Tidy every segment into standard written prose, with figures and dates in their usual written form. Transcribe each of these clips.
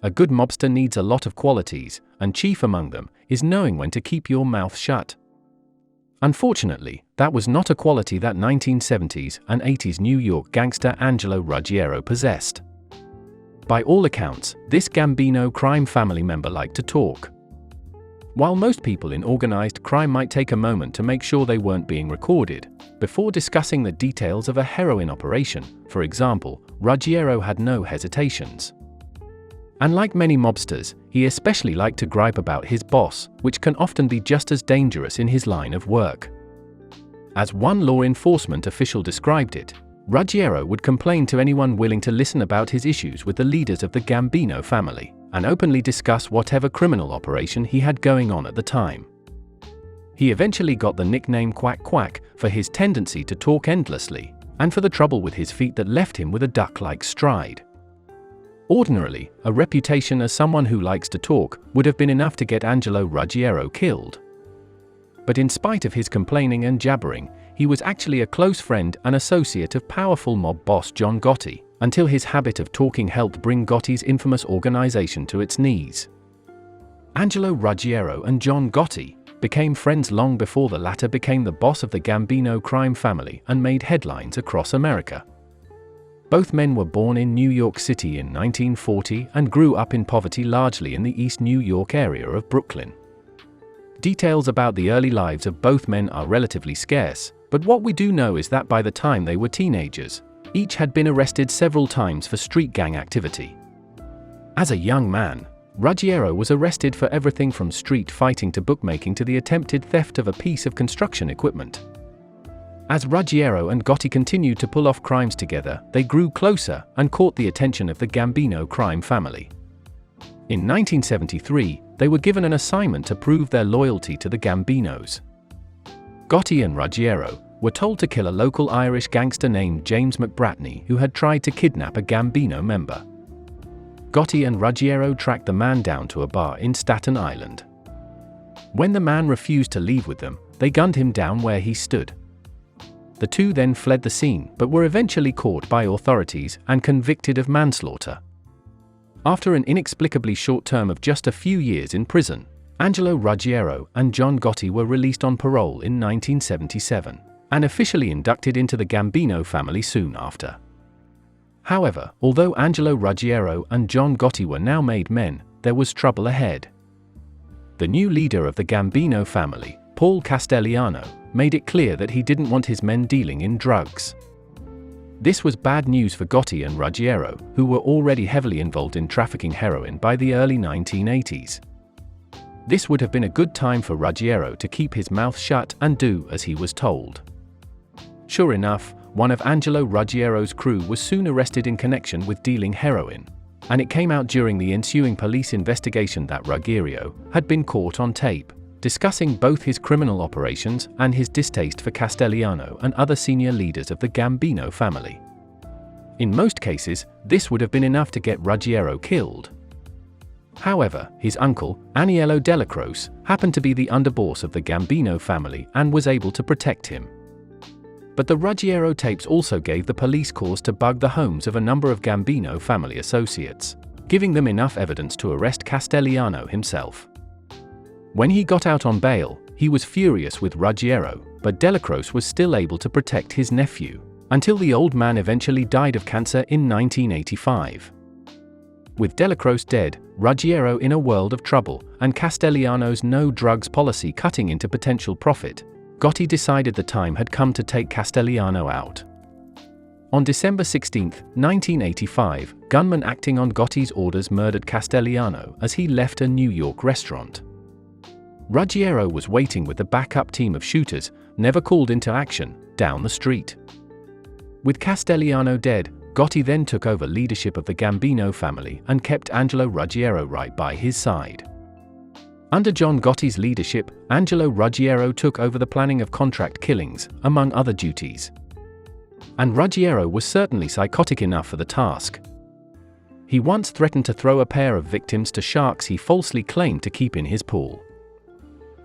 A good mobster needs a lot of qualities, and chief among them is knowing when to keep your mouth shut. Unfortunately, that was not a quality that 1970s and 80s New York gangster Angelo Ruggiero possessed. By all accounts, this Gambino crime family member liked to talk. While most people in organized crime might take a moment to make sure they weren't being recorded, before discussing the details of a heroin operation, for example, Ruggiero had no hesitations. And like many mobsters, he especially liked to gripe about his boss, which can often be just as dangerous in his line of work. As one law enforcement official described it, Ruggiero would complain to anyone willing to listen about his issues with the leaders of the Gambino family, and openly discuss whatever criminal operation he had going on at the time. He eventually got the nickname Quack Quack for his tendency to talk endlessly, and for the trouble with his feet that left him with a duck-like stride. Ordinarily, a reputation as someone who likes to talk would have been enough to get Angelo Ruggiero killed. But in spite of his complaining and jabbering, he was actually a close friend and associate of powerful mob boss John Gotti, until his habit of talking helped bring Gotti's infamous organization to its knees. Angelo Ruggiero and John Gotti became friends long before the latter became the boss of the Gambino crime family and made headlines across America. Both men were born in New York City in 1940 and grew up in poverty largely in the East New York area of Brooklyn. Details about the early lives of both men are relatively scarce, but what we do know is that by the time they were teenagers, each had been arrested several times for street gang activity. As a young man, Ruggiero was arrested for everything from street fighting to bookmaking to the attempted theft of a piece of construction equipment. As Ruggiero and Gotti continued to pull off crimes together, they grew closer and caught the attention of the Gambino crime family. In 1973, they were given an assignment to prove their loyalty to the Gambinos. Gotti and Ruggiero were told to kill a local Irish gangster named James McBratney who had tried to kidnap a Gambino member. Gotti and Ruggiero tracked the man down to a bar in Staten Island. When the man refused to leave with them, they gunned him down where he stood. The two then fled the scene but were eventually caught by authorities and convicted of manslaughter. After an inexplicably short term of just a few years in prison, Angelo Ruggiero and John Gotti were released on parole in 1977, and officially inducted into the Gambino family soon after. However, although Angelo Ruggiero and John Gotti were now made men, there was trouble ahead. The new leader of the Gambino family, Paul Castellano, made it clear that he didn't want his men dealing in drugs. This was bad news for Gotti and Ruggiero, who were already heavily involved in trafficking heroin by the early 1980s. This would have been a good time for Ruggiero to keep his mouth shut and do as he was told. Sure enough, one of Angelo Ruggiero's crew was soon arrested in connection with dealing heroin, and it came out during the ensuing police investigation that Ruggiero had been caught on tape, discussing both his criminal operations and his distaste for Castellano and other senior leaders of the Gambino family. In most cases, this would have been enough to get Ruggiero killed. However, his uncle, Aniello Delacroce, happened to be the underboss of the Gambino family and was able to protect him. But the Ruggiero tapes also gave the police cause to bug the homes of a number of Gambino family associates, giving them enough evidence to arrest Castellano himself. When he got out on bail, he was furious with Ruggiero, but Delacroce was still able to protect his nephew, until the old man eventually died of cancer in 1985. With Delacroce dead, Ruggiero in a world of trouble, and Castellano's no-drugs policy cutting into potential profit, Gotti decided the time had come to take Castellano out. On December 16, 1985, gunmen acting on Gotti's orders murdered Castellano as he left a New York restaurant. Ruggiero was waiting with the backup team of shooters, never called into action, down the street. With Castellano dead, Gotti then took over leadership of the Gambino family and kept Angelo Ruggiero right by his side. Under John Gotti's leadership, Angelo Ruggiero took over the planning of contract killings, among other duties. And Ruggiero was certainly psychotic enough for the task. He once threatened to throw a pair of victims to sharks he falsely claimed to keep in his pool.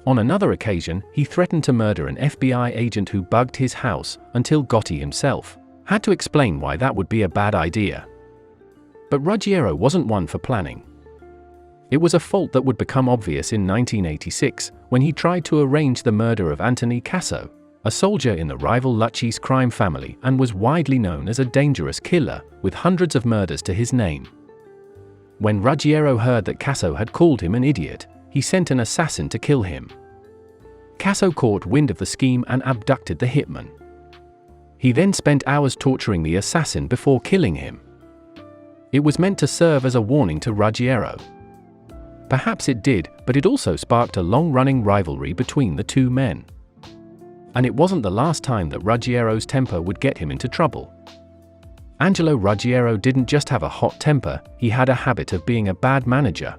On another occasion, he threatened to murder an FBI agent who bugged his house, until Gotti himself had to explain why that would be a bad idea. But Ruggiero wasn't one for planning. It was a fault that would become obvious in 1986 when he tried to arrange the murder of Anthony Casso, a soldier in the rival Lucchese crime family and was widely known as a dangerous killer with hundreds of murders to his name. When Ruggiero heard that Casso had called him an idiot, he sent an assassin to kill him. Casso caught wind of the scheme and abducted the hitman. He then spent hours torturing the assassin before killing him. It was meant to serve as a warning to Ruggiero. Perhaps it did, but it also sparked a long-running rivalry between the two men. And it wasn't the last time that Ruggiero's temper would get him into trouble. Angelo Ruggiero didn't just have a hot temper, he had a habit of being a bad manager.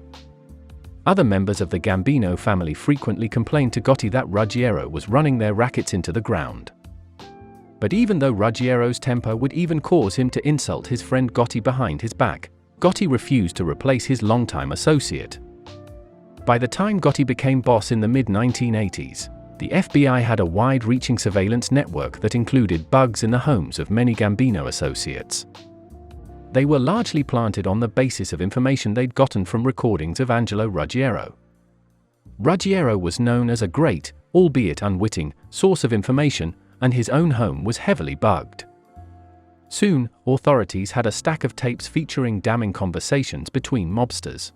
Other members of the Gambino family frequently complained to Gotti that Ruggiero was running their rackets into the ground. But even though Ruggiero's temper would even cause him to insult his friend Gotti behind his back, Gotti refused to replace his longtime associate. By the time Gotti became boss in the mid-1980s, the FBI had a wide-reaching surveillance network that included bugs in the homes of many Gambino associates. They were largely planted on the basis of information they'd gotten from recordings of Angelo Ruggiero. Ruggiero was known as a great, albeit unwitting, source of information, and his own home was heavily bugged. Soon, authorities had a stack of tapes featuring damning conversations between mobsters.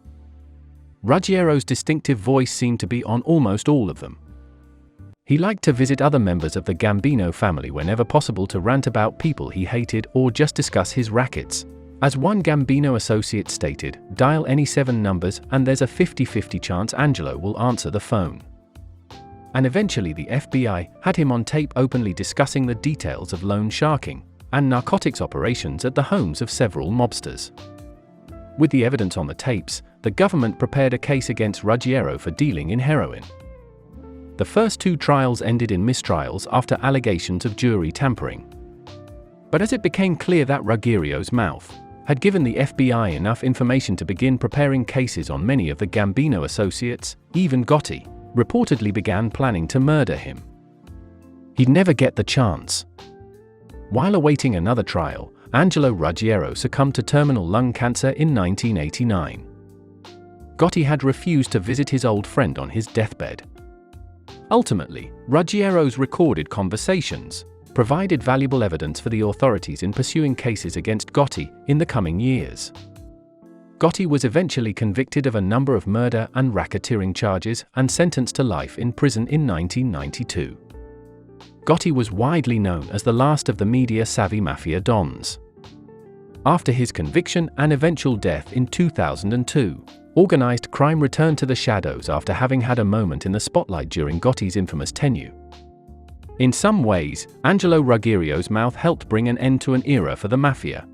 Ruggiero's distinctive voice seemed to be on almost all of them. He liked to visit other members of the Gambino family whenever possible to rant about people he hated or just discuss his rackets. As one Gambino associate stated, "Dial any 7 numbers and there's a 50-50 chance Angelo will answer the phone." And eventually the FBI had him on tape openly discussing the details of loan sharking and narcotics operations at the homes of several mobsters. With the evidence on the tapes, the government prepared a case against Ruggiero for dealing in heroin. The first 2 trials ended in mistrials after allegations of jury tampering. But as it became clear that Ruggiero's mouth had given the FBI enough information to begin preparing cases on many of the Gambino associates, even Gotti reportedly began planning to murder him. He'd never get the chance. While awaiting another trial, Angelo Ruggiero succumbed to terminal lung cancer in 1989. Gotti had refused to visit his old friend on his deathbed. Ultimately, Ruggiero's recorded conversations provided valuable evidence for the authorities in pursuing cases against Gotti in the coming years. Gotti was eventually convicted of a number of murder and racketeering charges and sentenced to life in prison in 1992. Gotti was widely known as the last of the media-savvy Mafia dons. After his conviction and eventual death in 2002, organized crime returned to the shadows after having had a moment in the spotlight during Gotti's infamous tenure. In some ways, Angelo Ruggiero's mouth helped bring an end to an era for the Mafia.